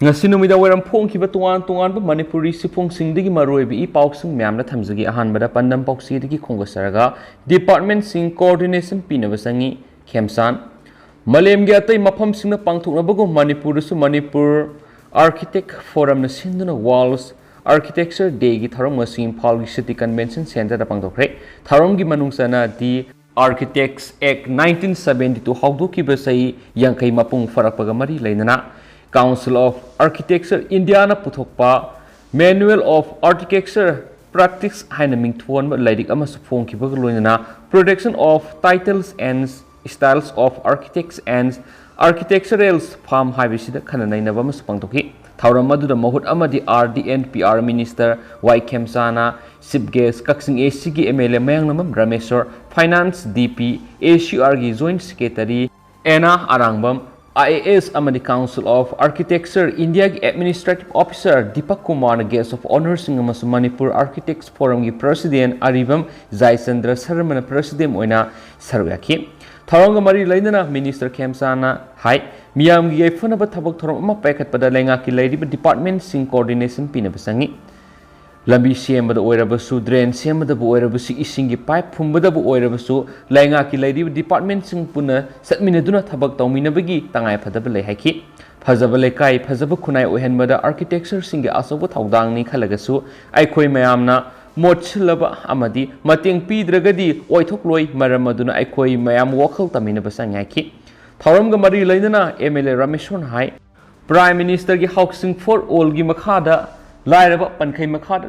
ngasi numida waram phongkiba tongan Manipuri sifongsingi maroibi I pausing myamna thamjagi ahanbada pandam pauksidagi khongasaraga department sing coordination pinabasangi khemsan malemgi atai mafamsingna pangthoknabago Manipur architect forum na sinduna walls architecture day gi tharom ngasi Imphal city convention center da pangthokre tharom gi manungsana di Architects Act 1972 haudokiba sai yankai mapung farakpaga mari leinana Council of Architecture India na puthokpa Manual of Architecture Practice haina mingthon ba laidik ama supong kiba loinana Protection of Titles and Styles of Architects and Architectural Farm haibisida khananaina ba masupang toki thauram maduda mahut amadi RDNPR Minister Y Khemsana Chief Guest Kaksing AC gi MLA Mayangnamam Rameshwar Finance DP ACR gi Joint Secretary Ena Arangbam IAS amadi Council of Architecture India gi Administrative Officer Deepak Kumar na Guest of Honor singama Manipur Architects Forum gi President Aribam Jaichandra Sharma na President oina saruyaki Tharong mari lainana Minister Khemsana hai miyam gi yaifuna ba thabak thorom ma paikat pada lenga ki lairiba department sing coordination pina basangi lambi sembada oirabasu drain sembada bu oirabasu isingi pipe phumbada bu oirabasu lenga ki lairiba department sing puna satminaduna thabak tawminabagi tangai phadaba lei haiki phajaba lekai phajaba khunai ohenbada architecture singi asobo thaudangni khalagasu aikhoi mayamna मोचलबा अमदी Matang पीद्रगदी ओइथोक्लोय मरम अदुना अखोय मयाम वखल तमिनबा संगाखि थौरमग मरि लैदना MLA Rameshwar हाय prime minister की housing for all की मखादा लाइरबा पनखै मखादा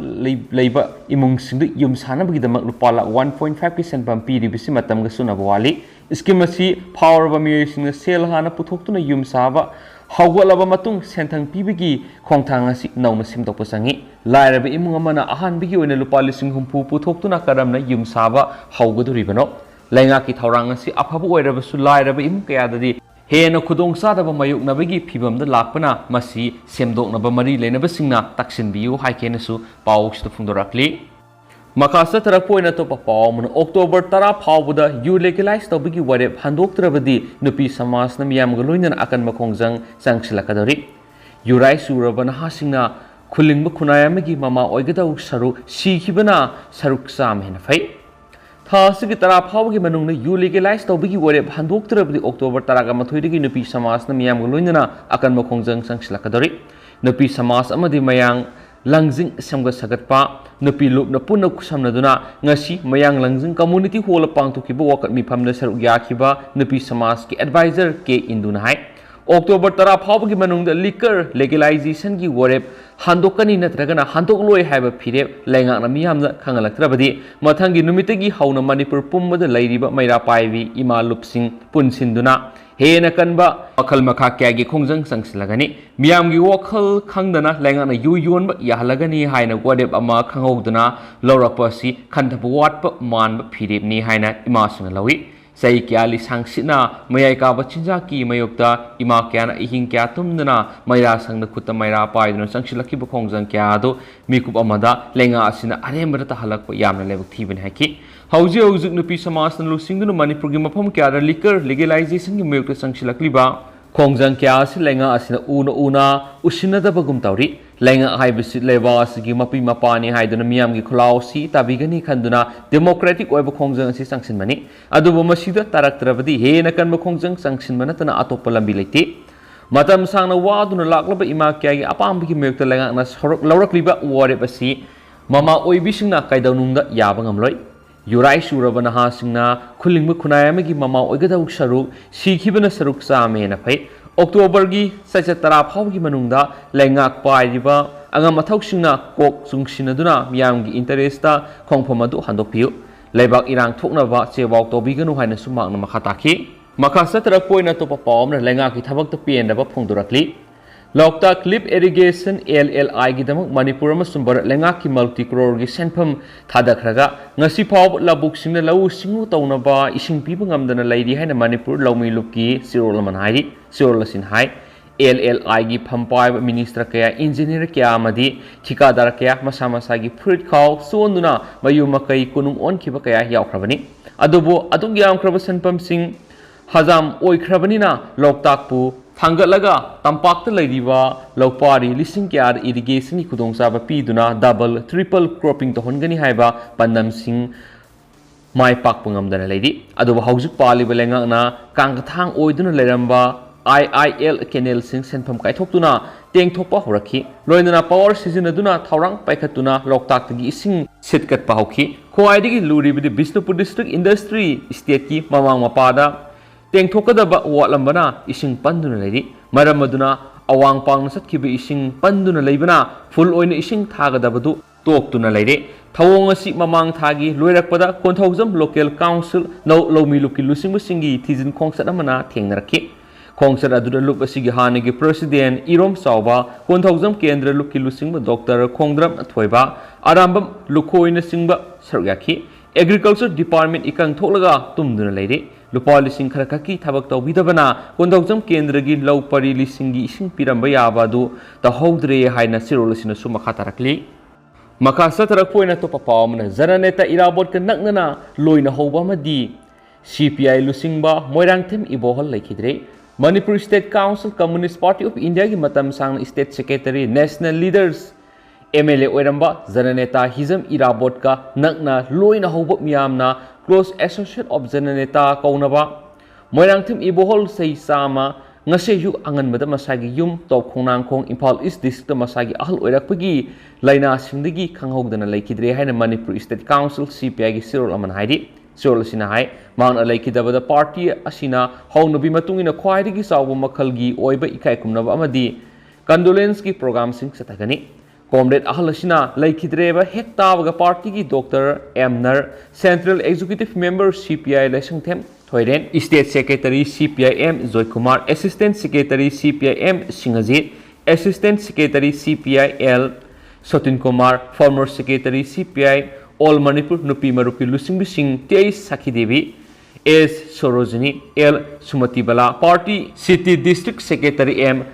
लैबा इमुंगसिंग yum सानबगिदमक रुपा 1.5 की सेंपम पीरिबिसि मतमग सुनबा वाली scheme असि फावरबा मियसिंग cell हाना पुथोक्तुना yum साबा हौगलबा मतुंग सेंथंग पीबिगी खोंथांग असि नौना सिमदोकपा संगी लाइरबा इमुंग अमना अहानबिगी ओइना रुपा 50 पुथोक्तुना करमना युम साबा हौगदुरिबनो लैंगा की थौरांग असि अफबु ओइरबसु लाइरबा इमुंग कयाददि हेन खुदोंग सादबा मायुकनबगी फिबमदा लाकपना मसी सेमदोकनबा मरी लेनबसिंगना तक्सिनबियु हाइकेनसु पाउक्सद फुंदोराक्ली मखासा तरपोइना तो पाउमन अक्टोबर 10 फाउबदा यू लेगलाइज तबगी वरेब हंदोक्त्रबदी नुपी समाजना मियामग लोइनन अकन मखोंजंग संगसिलकदरी युराइ सुरबना हासिंगना खुलिंग खुनायामगी ममा ओइगदा सरू सीखिबना सरुक साम हेन फै थासिगी तरा फाउगी मनुंगना यू लेगलाइज तबगी वरेब हंदोक्त्रबदी अक्टोबर 10 गा मथोइदगी नुपी समाजना मियामग लोइनन अकन मखोंजंग संगसिलकदरी नुपी समाज अमदी मयांग लंजिंग समग सगतपा नुपी लुपना पुनः खुसमनदुना ngasi mayang langjing community hall pangthokiba wakat mifamna saruk yakiba nupi samaj ki advisor ke induna hai October 10 फाउबगी मनुंगदा लिकर legalization की वरेब हांदोकनी नत्रगना हांदोकलोय हाइबा फिरेब लैंगाना मियामना खंगलक्त्रबदी मथंगी नुमितगी हौना मणिपुर पुम्बदा लैरिबा मैरा पाइबी इमा लुपसिंग पुनसिंदुना हेन कनबा वखल मखा क्यागी खोंजंग संगसिलगनी मियामगी वखल खंगदना लैंगाना यु योनबा याहलगनी हाइना वरेब अमा खंगौदना लौरकपासी खंथब वाटपा मानबा फिरेबनी हाइना इमासुना लवी सही क्या लिसांगसिना मयाई काबा चिंजा की मयोक्ता इमा क्या ना इहिंग क्या तुमदना मैरा संग खुत्ता मैरा पाइदुना संगसिलकी बखोंजंग क्या दो मिकुप अमदा लेंगा असिना अरेमबदा तहलक यामना लेबक थीबन हाकी हौजी हौजुक नुपी समाजन लुसिंगदुना मणिपुर की मफम क्या दा लिकर लेगलाइजेशन की मयोक्ता संगसिलकलीबा खोंजंग क्या असि लेंगा असिना उना उसिनदबगुम तौरी लेंगा हाइबसि लेबासगी मपी मपानी हाइदुना मियामगी खुलाउसी ताबिगनी खंदुना डेमोक्रेटिक ओइब खोंजंग असि संगसिनमनी अदुबो मसिदा तारक्त्रबदी हेन कनब खोंजंग संगसिनमनतना अतोप लंबी लेते मतम सांगना वादुना लाक्लबा इमा क्यागी अपामबगी मयोक्ता लेंगाना सरक लौरक्लिबा वरेब असि ममा ओइबिसिंगना काइदौनुंगदा याबा ngamloi युराइ सुरबना हासिंगना खुलिंग खुनायामगी ममा ओइगदौ सरुक सीखिबना सरुक सामेना फै अक्टोबर की सैसे तरा फाउगी मनुंगदा लैंगाक पाइरिबा अंगम मथौसिंगना कोक सुंगसिनदुना मियामगी इंटरेस्टा खोंफम अदु हंदोकपियु लेबाक इरांग थोकनबा चेवाउ तोबिगनु हाइना सुमाकना मखा ताखि मखा सतरक पोइना तोपा पावमना लैंगाकी थबकता पेनदबा फोंदुरकली Loktak Lip Irrigation LLI की दमक मणिपुर अमसुंग भारत लेंगाक की मल्टी करोड़ की सेंफम थादखरगा ngasi फाव लबुक सिंगना लौ सिंगु तौनबा इसिंग पीबा ngamdana लैरी हाइना मणिपुर लौमी लुप की सिरोलमन हाइरी सिरोलसिन हाइ LLI की फंपाइब मिनिस्टर कया इंजीनियर क्या अमदी ठिकादार कया मसा मसा की फ्रुट खाव सोनुना मयु मकई कुनुंग ओन खिबा कया यावख्रबनी अदुबो अदुग यामख्रब सेंफम सिंग हजाम ओइख्रबनीना लोकताकपु थांगतलगा तंपाक्ता लैरिबा लौपारी लिसिंग क्यार इरिगेशन की खुदोंचाबा पीदुना डबल ट्रिपल क्रॉपिंग तोहनगनी हाइबा पन्नमसिंग माय पाकपा ngamdana leiri aduba haujuk paliba lengakna kangthang oiduna leramba IIL canal sing senpham kaithokduna tengthokpa horakhi loinana power sizinaduna thaurang paikhatuna loktak tagi ising sitkat pa hokhi khoaidigi luribidi Bishnupur district industry state ki mamang mapada tengthokadaba watlambana ising panduna leiri maram aduna awang pang satkiba ising panduna leibana full oina ising thagadabadu toktuna leire thawong asi mamang thagi loirakpada konthojam local council no lomi luki lusing singi thizin khongsat amana thengnarakhi khongsat aduda lup asigi hanigi president irom sauba konthojam kendra luki lusing dr khongdram thoiba arambam lukhoina singba saryakhi agriculture department ikang tholaga tumduna leire lupa lising kharakaki thabak tawbidabana konthojam kendra gi law pari lisingi ising piramba yabadu ta hodre haina sirolosina su makha tarakli makha satrak poina to papawmna zananeta irabot ka naknana loina hoba madi CPI lusingba moirangthem ibohol laikhidre Manipur State Council Communist Party of India ki matam sang State Secretary National Leaders MLA oiramba zananeta hizam irabot ka nakna loina hoba miyamna close associate of zananeta kaunaba moirangthem ibohol sei sama ngaseyu angan mada masagi yum top khonang khong Imphal East District masagi ahal oirakpagi laina singdagi khanghogdana laikidre haina Manipur State Council CPI gi sirol aman hairi sirol asina hai mangna laikidabada party asina haunabi matungina khwaidagi sawba makhalgi oiba ikai kumnaba amadi condolence ki program sing satagani comrade ahal asina laikidreba hektabaga party gi Dr. Emner Central Executive Member CPI laisangthem Thoiren State Secretary CPIM Joy Kumar Assistant Secretary CPIM Singhajit Assistant Secretary CPIL Sotin Kumar Former Secretary CPI All Manipur Nupi Marupi Lusing Bising Teis Sakhi Devi S Sorojini L Sumati Bala Party City District Secretary M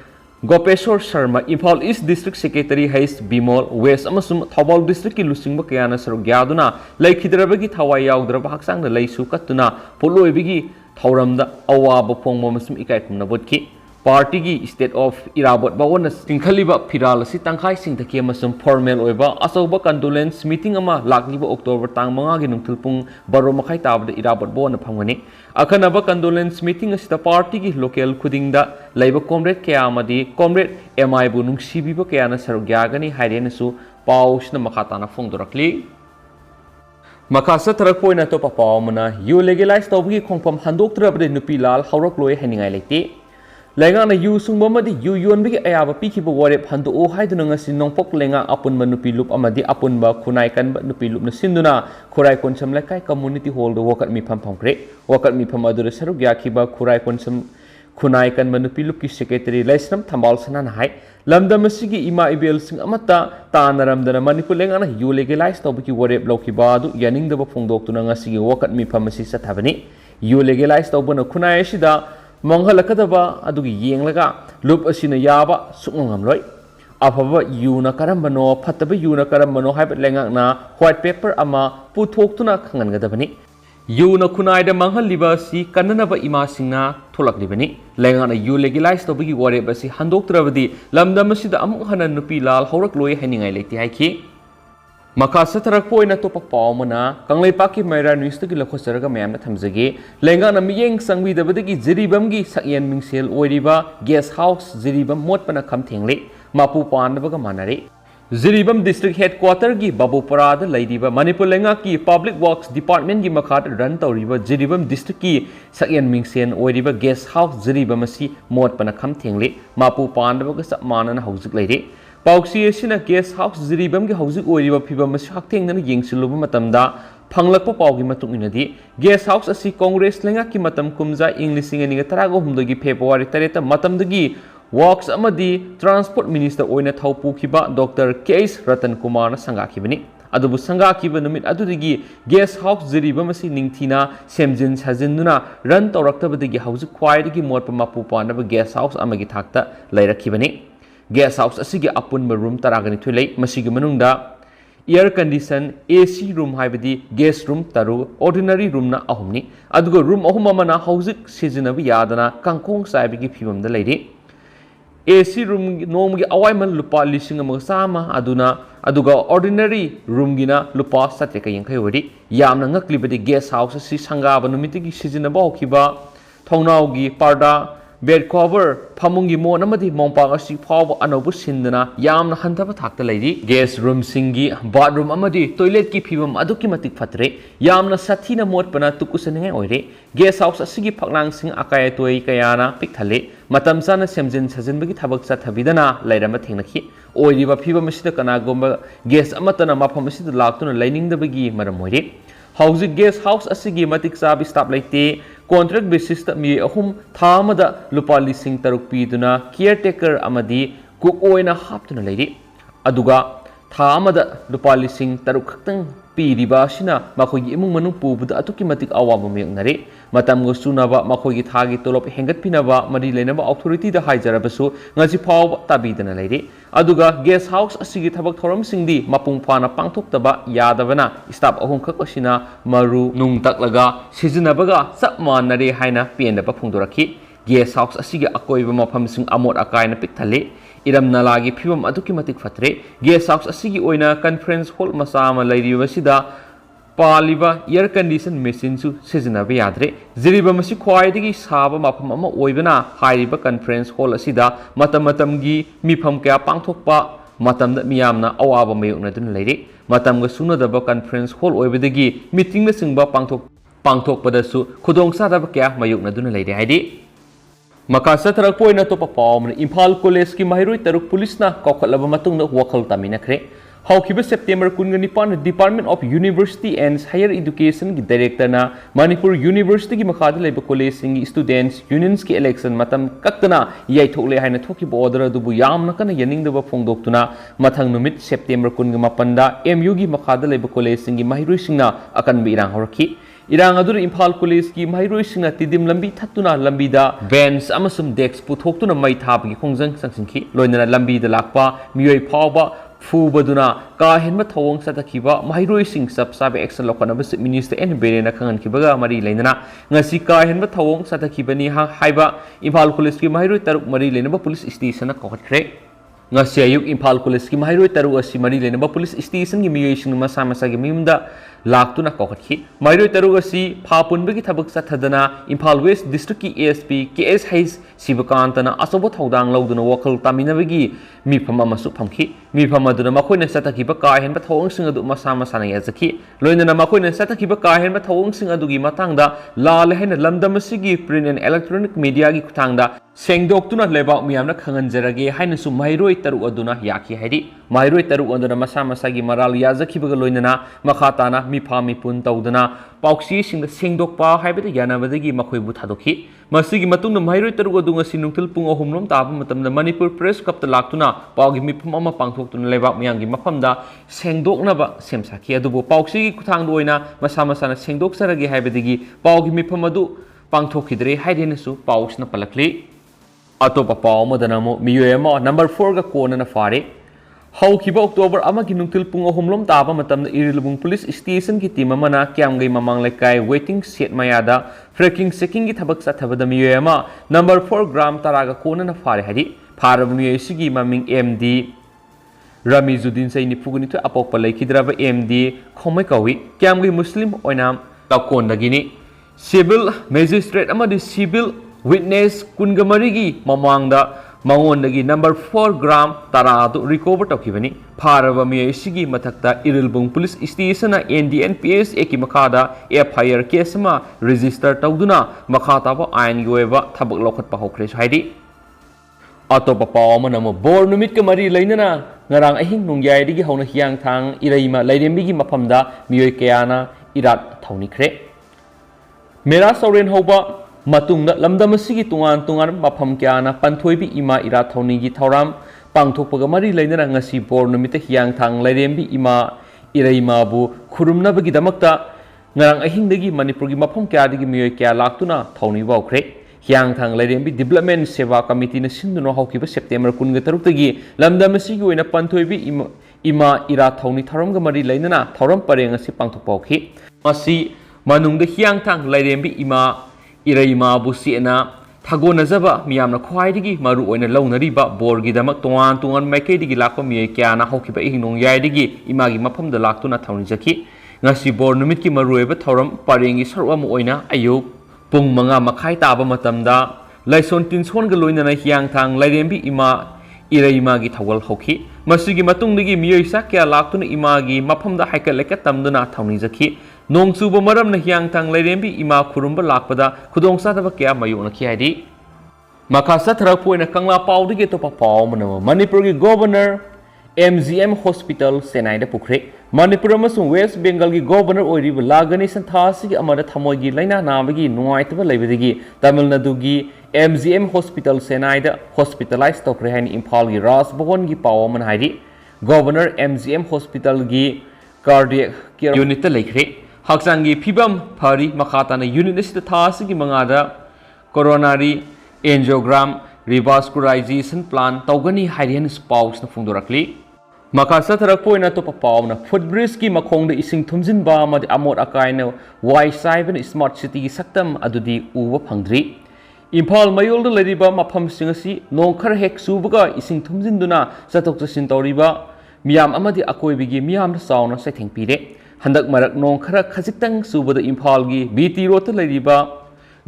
Gopeshwar Sharma Imphal East District Secretary Hais Bimol West amasum Thawal District ki lusingba kayana saruk gyaduna laikhidrabagi thawai yaugdraba haksang na laisu katuna poloibigi thauramda awaba phongma masum ikai kumna botki party gi state of irabot bawona tingkhaliba phiral si tangkhai singthaki amasum formal oiba asoba condolence meeting ama lakniba October tang 5 gi nungthulpung 12 makhai tabda irabot bawona phangani akhanaba condolence meeting asita party gi local khudingda laiba comrade kaya amadi comrade MI bu nungsibiba kayana sarugyagani hairenasu pausna makhatana phongdorakli makasa tarak poina to papawmana you legalize tawgi khongpam handoktrabde nupi lal haurak loi haningai leite lenga na yu sungba madi yu yonbigi ayaba pikiba warep handu o haiduna ngasi nongpok lenga apunba nupi lup amadi apunba khunai kanba nupi lup na sinduna khurai konsam lekai community hall do wakat mi pham phangkre wakat mi pham adure saruk yakhiba khurai konsam khunai kanba nupi lup ki secretary laisram thambal sana na hai lamdam asigi ima ibel sing amata tanaramdana manipur lenga na yu legalize tawbiki warep lokhiba adu yaningdaba phongdoktuna ngasi wakat mi pham asi sathabani yu legalize tawbana khunai asida monghalakadaba adugi yenglaga lup asina yaba sukngamloi afaba yuna karambano phataba yuna karambano haibat lengakna white paper ama puthoktuna khangangadabani yuna khunaida manghaliba si kannanaba ima singna tholaklibani lengana yu legalize tobigi ware basi handoktrabadi lamdam asida amuk hana nupi lal haurak loi haningai leiti haiki makha satarak poina to papawmana kanglaipak ki maira news to ki lakhosaraga mayam na thamjage lenga na miyeng sangwi dabadagi jiribam gi sakyen mingsel oiriba guest house jiribam motpana kham thengle mapu pandabaga manare jiribam district headquarter gi babupara da laidiba manipur lenga ki public works department gi makhat run tawriba jiribam district ki sakyen mingsen oiriba guest house jiribam asi motpana kham thengle mapu pandabaga samana na haujuk leire Pauksi asina guest house jiribam gi haujuk oiriba phibam asi hakthengna yengsiluba matamda phanglakpa paugi matung inadi guest house asi congress lenga ki matam kumja english inga tarago humdogi February 3 matamdagi works amadi transport minister oina thaupu khiba Dr. K.S. Ratan Kumar na sanga khibani adubu sanga khiba numit adudigi guest house jiribam asi ningthina semjin sajinduna run tawraktabadagi haujuk khwaidagi motpa mapu panaba guest house amagi thakta lairakhibani guest house asigi apunba room taragani thulei masigi manungda air condition AC room हाइबदी guest room तरु ordinary room ना अहुमनी अदुगो room अहुम अमना हौजिक सिजनब यादना कांकोंग साइबगी फिबम द लेरी AC रूम नोम की अवाइमन लुपा लिसिंग अमग सामा अदुगा ऑर्डिनरी रूम गिना लुपा सत्य का यंखै वरी यामना ngakliबदी गेस्ट हाउस असि संगाब नुमितिगी सिजनब होखिबा थौनाउगी पर्दा बेड कवर फमुंगी मोन अमदी मोंपाग असि फाव अनौबु सिंदना यामना हंथब थाक्ता लैरी गेस्ट रूम सिंगी बाथरूम अमदी टॉयलेट की फिबम अदुकी मतिक फतरे यामना साथीना मोटपना तुकुसने ओइरे गेस्ट हाउस असिगी फकनांग सिंग अकाय तोय कयाना पिकथले मतम साना सेमजिन सजिनबगी थबक चथबिदना लैरम थेंगनखि ओइरिबा फिबम असिदा कनागोम गेस्ट अमतना मफम असिदा लाक्तुना लैनिंगदबगी मरम ओइरे हौजिक गेस्ट हाउस असिगी मतिक चाब स्टाफ लैते कॉन्ट्रैक्ट बेसिस मी अहुम थामदा लुपा लिसिंग तरुक पीदुना केयरटेकर अमदी कुक ओइना हाप्तुना लैरी अदुगा थामदा लुपा लिसिंग तरुक खक्तंग पीरिबा असिना मखोगी इमुंग मनुंग पुबुदा अतुकी मतिक अवाब मेयंगनरे मतमगो सुनाबा मखोगी थागी तोलप हेंगतपिनबा मरि लेनबा अथॉरिटी दा हाइजरबसु ngasi फाव ताबीदना लैरी अदुगा गेस्ट हाउस असिगी थबक थोरम सिंगदी मपुंग फाना पांगथोक्तबा यादबना स्टाफ अहुम खक असिना मरु नुंग तकलगा सिजनबगा सब मानरे हाइना पेनदबा फुंदोरखी गेस्ट हाउस असिगी अकोइबा मफमसिंग अमोट अकायना पिकथले इरम नालागी फिबम अदुकी मतिक फतरे गेस्ट हाउस असिगी ओइना कॉन्फ्रेंस हॉल मसा अमा लैरिबसिदा पालिबा एयर कंडीशन मशीन सु सिजनबा याद्रे जिरिबा मसि ख्वाइदगी साबा मफम अमा ओइबना हाइरिबा कॉन्फ्रेंस हॉल असिदा मतमतमगी मिफम क्या पांगथोकपा मतमदा मियामना अवाबा मयुकनदुन लैरे मतमगा सुनदबा कॉन्फ्रेंस हॉल ओइबदगी मीटिंग न सिंगबा पांगथोकपदसु खुदोंगसादबा क्या मयुकनदुन लैरे हाइदि मका सथरकपोइना तोपा पावमन इम्फाल कॉलेज की महिरोई तरुक पुलिसना कौखलबा मतुंगदा वखल तामिनखरे हौखिबा September 19 department of university and higher education की डायरेक्टरना मणिपुर यूनिवर्सिटी की मखादा लेबा कॉलेज सिंगी स्टूडेंट्स यूनियंस की इलेक्शन मतम कक्तना याइथोकले हाइना थोकिबा ऑर्डर अदुबु यामना कना यनिंगदबा फोंदोक्तुना मथंग नुमित सेप्टेम्बर 19 दा MU की मखादा लेबा कॉलेज सिंगी महिरोई सिंगना अकनबि इरांग हरखी इरांग अदुर इम्फाल कॉलेज की महिरोई सिंगना तिदिम लंबी थत्तुना लंबीदा बेंच अमसुम डेस्क पुथोक्तुना मै थाबगी खोंजंग संसिंखी लोइनना लंबीदा लाक्पा मियोय फावबा फूबदुना काहेनबा थवोंग सतखिबा महिरोई सिंग सब साबे एक्शन लौखनबा चीफ मिनिस्टर एन बेरेना खंगनखिबगा मरी लेनना ngasi काहेनबा थवोंग सतखिबनी हाइबा इम्फाल कॉलेज की महिरोई तरुक मरी लेनबा पुलिस स्टेशन कौखत्रे ngasi ayuk इम्फाल कॉलेज की महिरोई तरुक असि मरी लेनबा पुलिस स्टेशन की मियोइसिंग मसा मसा की मियुमदा लाक्तुना कौखत्खि महिरोई तरुक असि फापुनबगी थबक चथदना इम्फाल वेस्ट डिस्ट्रिक्ट की ASP KS शिवकांतना असोब थौदांग लौदुना वखल तामिनबगी मिफम अमसु फमखि मिफम अदुना मखोइना सतखिबा काहेनबा थवोंगसिंग अदु मसा मसाना याजखि लोइनना मखोइना सतखिबा काहेनबा थवोंगसिंग अदुगी मतंगदा लाल हेन लमदमसिगी प्रिंट एंड इलेक्ट्रॉनिक मीडिया की खुथांगदा सेंगदोक्तुना लेबाक मियामना खंगनजरगे हाइनसु महिरोई तरुक अदुना याखि हाइदि महिरोई तरुक अदुना मसा मसागी मराल याजखिबगा लोइनना मखाताना मिफा मिपुन तौदना पाउक्सीसिंग सेंगदोकपा हाइबदा यानाबदगी मखोइबु थादोखि मसिगी मतुंगना महिरोई तरुक अदु ngasi नुंगथल पुंग अहुमलोम ताबा मतमदा मणिपुर प्रेस कपता लाक्तुना पाउगी मिफम अमा पांगथोक्तुना लेबाक मियांगी मफमदा सेंगदोकनबा सेमसाखि अदुबो पाउक्सीगी खुथांगदा ओइना मसा मसाना सेंगदोकसरगे हाइबदगी पाउगी मिफम अदु पांगथोखिद्रे हाइदेनसु पाउसना पलकली अतोपा पाउ मदनमो मियोयमा नंबर 4 गा कोनना फारे हौखिबा अक्टोबर अमगी नुंगथल पुंग अहुमलोम ताबा मतमदा इरिलबुंग पुलिस स्टेशन की टीम अमना क्यामगै ममांग लेकाय वेटिंग सेट मयादा फ्रेकिंग सेकिंग की थबक चथबदा मियोयमा नंबर 4 ग्राम तरागा कोनना फारे हादि फारब मियोयसिगी ममिंग MD रमीजुद्दीन सै निफुगनि तो अपोकपा लेखिद्रबा MD खोमै कवि क्यामगै मुस्लिम ओइनाम तकोनदगिनी सिविल मैजिस्ट्रेट अमदि सिविल विटनेस कुनगमरिगी ममांगदा मंगोंदगी नंबर 4 ग्राम तरादु रिकवर तौखिबनी फारबा मियसिगी मथक्ता इरिलबुंग पुलिस स्टेशन NDNPS की मखादा FIR केस मा रजिस्टर तौदुना मखाताबा आयन गोयबा थबक लौखटपा होख्रे हाइदि अतोपा पाव मनमो बोर नुमित के मरी लेनना ngarang ahing nungyaidigi hona hiang thang iraima lairembigi mafamda mioi kayana irat thaunikre mera soren hoba matungda lamdamasigi tungan mafam kyana panthoibi ima irat thaunigi thauram pangthokpaga mari leinana ngasi bor numita hiang thang lairembi ima iraima bu khurumnabagi damakta ngarang ahingdagi manipurgi mafam kyadigi mioi kya laktuna thauni baukre hiang thang lairembi development seva committee na sinduno haukiba September 13 tagi lamdamasigi oina panthoibi ima ira thawni tharamga mari lainana thawram pareng asi pangthokpauki masi manungda hiang thang lairembi ima iraima busiena thagonajaba miyamna khwaidigi maru oina launariba borgi damak tongan maikeidigi lakpa miyai kyana hokhiba hingnong yaidigi imagi mafamda laktuna thawni jaki ngasi bor numit ki marueba thawram parengi sarwam oina ayuk pung manga makhai taba matamda laison tinson ga loinana hiang thang lairembi ima iraima gi thawal hokhi masigi matungdigi miyai sakya laktuna imagi mafamda haikaleka tamduna thawni jaki nong chuba maramna hiang thang lairembi ima khurumba lakpada khudong sadaba kya mayona khiadi makha satharak poina kangla pawdige topa pawmana manipur gi governor MGM Hospital Senai da pukre Manipur amasung West Bengal gi governor oiriba lagani santhasi gi amada thamoi gi laina nabagi nuaitaba leibadigi Tamil Nadu gi MGM Hospital Senai da hospitalized tokre hain Imphal gi Ras Bhawan gi pawman hairi governor MGM Hospital gi cardiac care unit leikre haksangi phibam phari makhatana unit asida thasi gi mangada coronary angiogram revascularization plan tawgani hairian spouse na phungdorakli makha satharak poina to papawna footbridge ki makhongda ising thumjin ba madi amot akaina wai saiben smart city gi saktam adudi uwa phangdri Imphal mayolda lariba mafam singasi nongkhar hek subaga ising thumjinduna chatok chasin tawriba miyam amadi akoibigi miyam sauna saitheng pire handak marak nongkhara khajiktang subada Imphal gi BT road ta lariba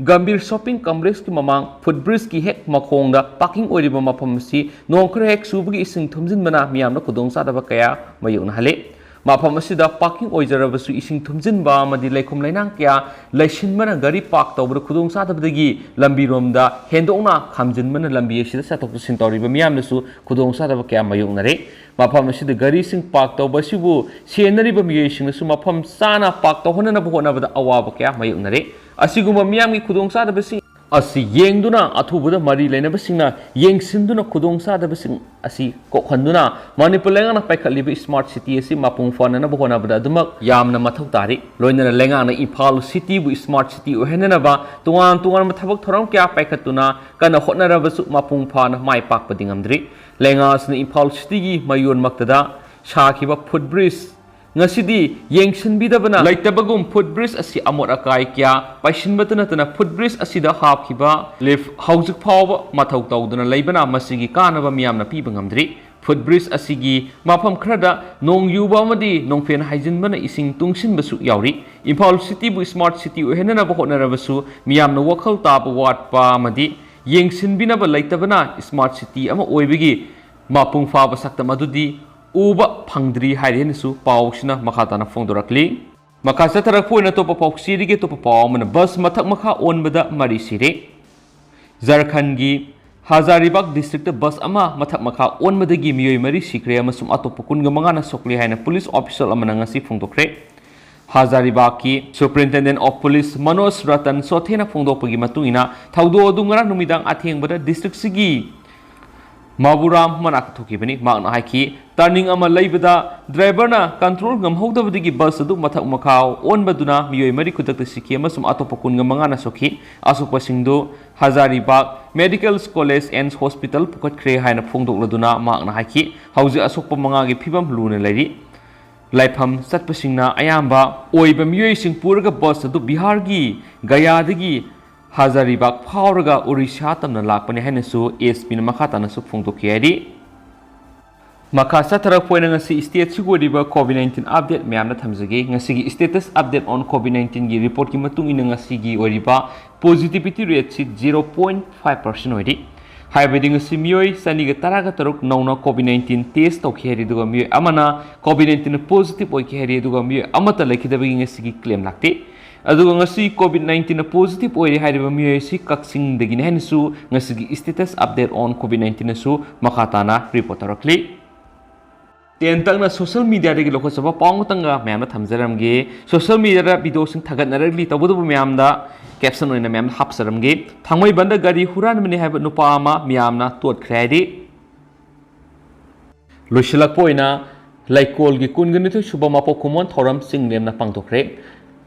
Gambir shopping complex ki mamang footbridge ki hek makhongda parking oiriba mafam si nongkhara hek subagi ising thumjin bana miyamna khudong sadaba kaya mayona hale mafam asida parking oijarabasu ising thumjin ba amadi laikhum lainang kya laisinbana gari park tawbra khudong sadabadagi lambi romda hendokna khamjinbana lambi asida satok sin tawriba miyamnasu khudong sadaba kya mayona re mafam asida gari sing park tawbasibu senariba miyesingnasu mafam sana park tawhonana bhonabada awaba kya mayona re asiguma miyamgi khudong sadabasi asi yengduna athubada mari lainabasingna yengsinduna khudong sadabasing asi kokhanduna manipur lengana paikhaliba smart city asi mapung fanana bhonabada dumak yamna mathau tari loinana lengana Imphal city bu smart city ohenana ba tungan mathabak thoram kya paikhatuna kana hotnarabasu mapung phana mai pakpa dingamdri lengasna Imphal city gi mayon maktada shakhiba footbridge ngasidi yengsinbidabana laitabagum footbridge asi amot akai kya paisinbatana tana footbridge asida hapkhiba lift haujuk phawba mathau tawduna leibana masigi kanaba miyamna piba ngamdri footbridge asigi mafam khrada nong yuba amadi nongfen haijinbana ising tungsinbasu yauri Imphal city bu smart city ohenana ba hotnarabasu miyamna wakhal taba watpa amadi yengsinbinaba laitabana smart city ama oibigi mapung phaba saktam adudi uba phangdri hairianisu pawsina makhatana phongdorakli makha satharak poina topa pawsirige topa pawmana bus mathak makha onbada mari sire Jharkhand gi Hazaribagh district bus ama mathak makha onmadagi miyoi mari sikre amasum atopa kunga mangana sokli haina police official amana ngasi phongdokre Hazaribagh ki superintendent of police Manoj Ratan Sothena phongdokpagi matungina thawdo adungara numidang athengbada district sigi Maburam manak thukibani magna haiki turning ama leibada driver na control ngamhodabadigi bus adu mathak makhau onbaduna miyoi mari kudakta sikhi amasum atopa kunga mangana sokhi asukpa singdu Hazaribagh Medical College and Hospital Totkhre haina phongdokladuna magna haiki hauji asukpa mangagi phibam luna leiri laifam satpasingna ayamba oiba miyoi sing puraga bus adu Bihar gi Gaya dagi Hazaribagh phawraga Orissa tamna lakpani hainasu SP na makhatana su phongdokhiari makha satharak poina ngasi state sigoriba COVID-19 update mayamna thamjage ngasi status update on COVID-19 gi report ki matung ina ngasi gi oriba positivity rate si 0.5% oidi haibadi ngasi miyoi saniga taraga taruk nauna COVID-19 test tokhiari duga miyoi amana COVID-19 positive oikhari duga miyoi amata lekhidabagi ngasi gi claim lakte aduga ngasi COVID-19 positive oiri hairiba miyoi si kaksing dagini hainasu ngasi status update on COVID-19 su makhatana report tarakli tentakna social media dagi lokosaba pawngtanga mayamna thamjaramge social media da video sing thagatnaragli tawbudu mayamda caption oina mayam hapsaramge Thangmeiband gari huranmani haiba nupa ama miyamna Totkhre di loisilakpo oina laikol gi 22 suba mapo khumon thoram singlemna pangtokre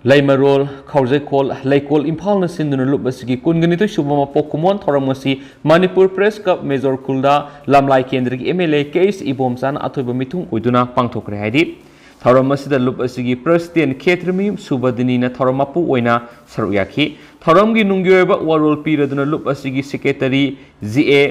Laimarol, Khawjaikol, Laikol, Imphal na sinduna lup asigi kunganito subama pokumon thoram ngasi Manipur Press Cup Major Kulda Lamlai Kendra ki MLA case ibomsan athoiba mithung oiduna pangthokre haidi thoram asida lup asigi President Khetrami Subadini na thoramapu oina saruyaki thoram gi nungyoeba warol piraduna lup asigi Secretary GA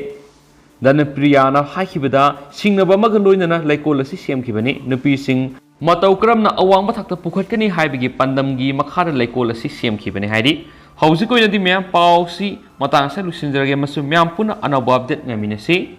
Danapriyana haikibada singnaba magaloinana Laikol asi semkibani nupi sing Matau Kramna awang mathak pukhatkani haibigi pandamgi makhara Laikol asi semkhibani haidi hausi koinadi myam pausi matang sa lusinjarage masu myam puna anawba update ngaminasi